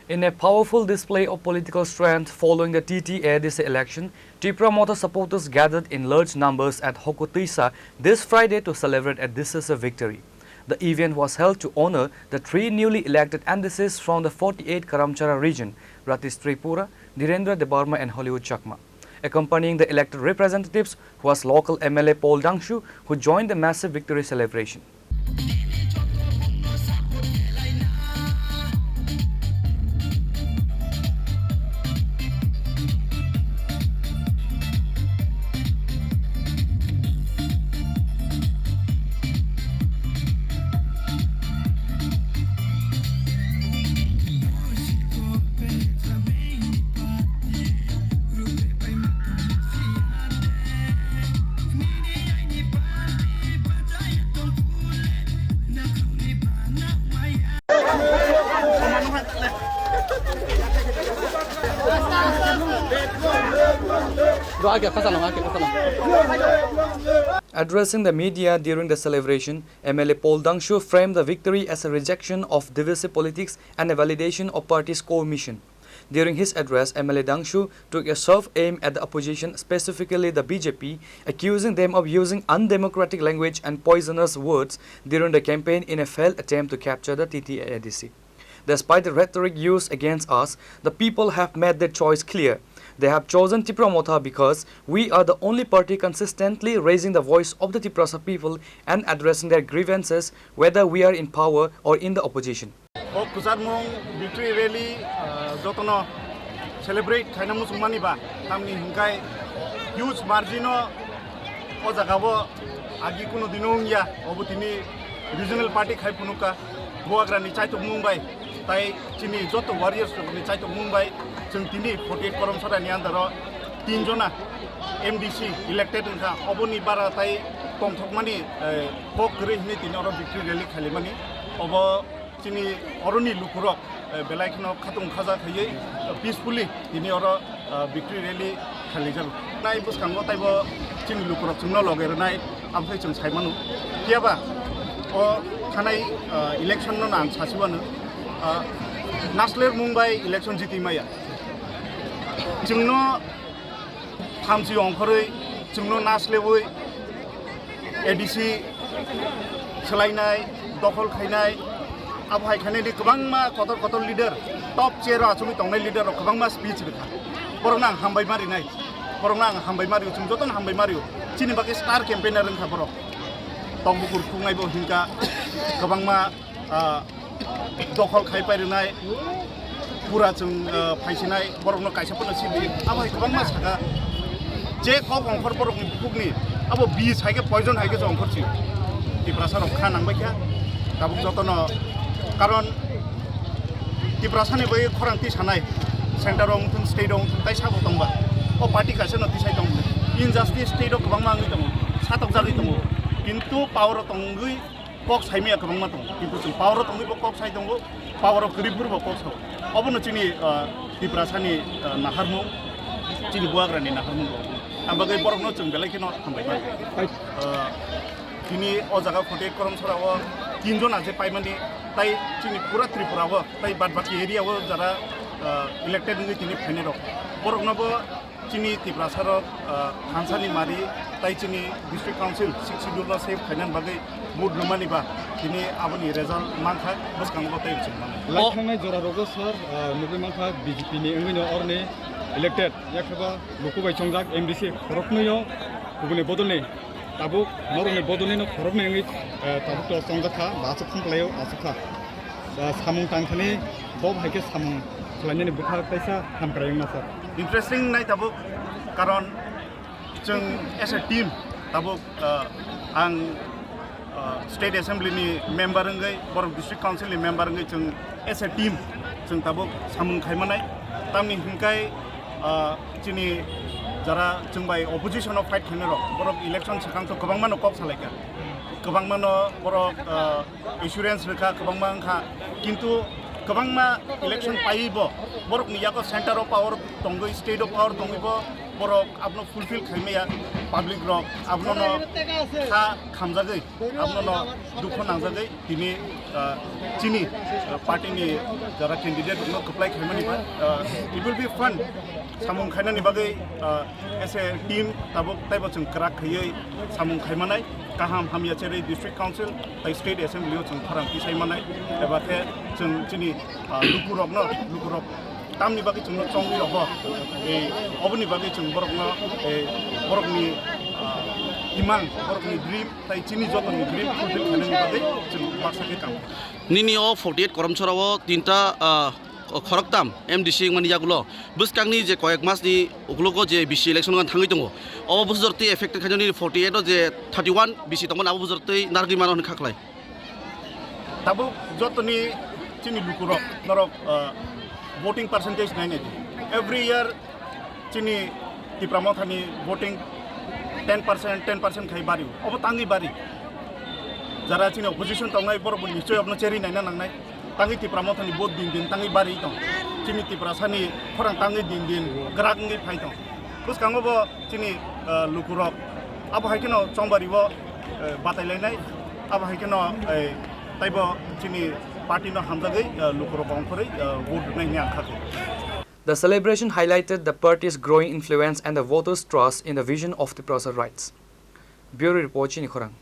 In a powerful display of political strength following the TTAADC election, Tipra Motha supporters gathered in large numbers at Haku Twisa this Friday to celebrate a decisive victory. The event was held to honor the three newly elected MDCs from the 48 Karamchara region, Ratish Tripura, Dhirendra Debbarma and Hollywood Chakma. Accompanying the elected representatives was local MLA Paul Dangshu, who joined the massive victory celebration. Addressing the media during the celebration, MLA Paul Dangshu framed the victory as a rejection of divisive politics and a validation of party's core mission. During his address, MLA Dangshu took a sharp aim at the opposition, specifically the BJP, accusing them of using undemocratic language and poisonous words during the campaign in a failed attempt to capture the TTAADC. Despite the rhetoric used against us, the people have made their choice clear. They have chosen Tipra Motha because we are the only party consistently raising the voice of the Tiprasa people and addressing their grievances, whether we are in power or in the opposition. Victory rally jotono celebrate khainamu sumani ba tamni hingkai huge margin o jagabo agi kuno dinongya obutini regional party khai punuka boagrani chaitok mumbai tai chini joto warriors ni chaitok mumbai जों दिनै 48 करमसारानि आन्दाराव 3 जना MDC elected नखा अबनि बारा ताइ कमथकमानि पक गरे हिने दिनै अर victory rally खालिमानि अब चिनि अरनि लुकुरक बेलायखनो खातुं खाजा खयै peacefully दिनै अर victory rally खालिजल नाय बुसखांगो ताइबो चिनि लुकुरक जोंनो लगेरनाय आमफ्राय जों साइमानु कियाबा अ थानाय election नो आं सासिबानो नासलेर मुम्बाइ election जितिमाया जोंनो थामजि अंखरै जोंनो नासलेवै ADC सोलायनाय दखल खायनाय आबहाय खायनायनि गोबांमा कतर लिडार टप चेयर आचुमि तंनाय लिडार गोबांमा स्पीच बिखा बरना आं हामबाय मारिनाय बरना आं हामबाय मारियो जों जतन हामबाय मारियो चिनि बाके स्टार केम्पेइनार रंखा बर तंबुकुर खुंनायबो हिंका गोबांमा दखल खायपायनाय पूरा जों फायसिनाय बरनो कायसाफोरनो सिबि आबहाय गोबांमा सागा जे खब अंखर बरनि बुकुगनि अब बिस हायगे पयजन हायगे जों अंखरसि तिप्रासाराव खानांबायखा दाबु जतन कारण तिप्रासानि बै खरांति सानाय सेन्टाराव थुं स्टेटआव ताइ साबो दंबा अ पार्टी कासेनो तिसाय दं इनजास्टिस स्टेटआव गोबांमा आंनि दं सातक जागै दं किन्तु पावर तंगै कक साइमिया गोबांमा दं किन्तु जों पावर तंगैबो कक साइ दंबो पावर गरिबफोरबो कक साव अबनो चिनि तिप्रासानि नाहारमु चिनि बुआग्रानि नाहारमु आमबागै बरफनो जों बेलायखिनो हामबाय दिनै अ जागा 48 करमसाराव 3 जना जे पाइमानि ताइ चिनि पुरा त्रिपुराबो ताइ बादबाकी एरियाबो जारा इलेक्टेड नि दिनै फाइनेराव बरफनोबो चिनि तिप्रासाराव हानसानि मारि ताइ चिनि डिस्ट्रिक्ट काउन्सिल 6 शिड्यूल सेफ फाइनान बागै बुद लुमानिबा दिनै आबनि रिजाल्ट मानखा बसखांगो ताइ चिनमान लाइखांनाय जरारोगो सर नुबै मानखा बीजेपी नि ओंगिनो अरने इलेक्टेड याखबा लुकुबाय चंजाक MDC खरकनयो गुबुननि बदलनि ताबुक नरनि बदलनिनो खरकनै ओंगि ताबुक चंजाखा बासु खंख्लायो आसुखा सामुं तांखानि बब हायके सामुं खलायनि बुखा ताइसा हामक्रायना सर इंटरेस्टिंग नाय ताबुक कारण जों एज ए टीम ताबुक आं स्टेट एसेम्बलीनि मेम्बार ओंगै बरफ डिस्ट्रिक्ट काउन्सिलनि मेम्बार ओंगै जों एज ए टीम जों ताबुक सामुं खायमानाय तामनि हिंकाय चिनि जरा जों बाय अपोजिशनाव फाइट खायनो बरफ इलेक्शन सखांथ गोबांमानो कक सालायका गोबांमानो बरफ एसुरेन्स रेखा गोबांमा किन्तु गोबांमा इलेक्शन पाइबो बरफ नियाको सेन्टर अफ पावर दंगै स्टेट अफ पावर दंगैबो borok abno fulfill khaimaya public rok abno no kha khamjagai abno no dukho nangjagai tini Chini party ni jara candidate no apply khaimani ba it will be fun samung khaina ni bagai as a team tabuk taibo chung krak khayai samung khaimanai kaham hamya chere district council tai state assembly chung Khorang tisai manai ebate chung Chini lukurok no lukurok tamni bagi chung chongwi rok e obni bagi chung borok no e borok ni imang borok ni dream tai Chini joto ni dream fulfill khanani bagi chung baksa ke kam nini o 48 koram chorao tinta খরকতাম MDC মানে ইয়াগুলো বুসকাংনি যে কয়েক মাস দি ওগুলোকে যে BC election গান থাঙ্গি দङ of বুজরতি affected খাজনি 48 যে 31 BC দङ Abu বুজরতি নারগি মান খাখলাই তাবু যতনি Chini lukurok norok voting percentage নাই নাই every year Chini Tipra Motha ni voting 10% khai bari obo tangi bari jara Chini opposition tongai bor nichoi apno cheri naina nangnai tangi Tipra Motha ni vote din tangi bari tong Chini Tipra sani Khorang tangi din grak ngi phai tong kus kango bo Chini lukurok abo haikeno chongbari bo batai lainai abo haikeno taibo Chini party no hamjagai lukurok ongkhorei vote nai ni angkhak. The celebration highlighted the party's growing influence and the voters' trust in the vision of the Tipra's rights. Bureau Report, Chini, Khorang.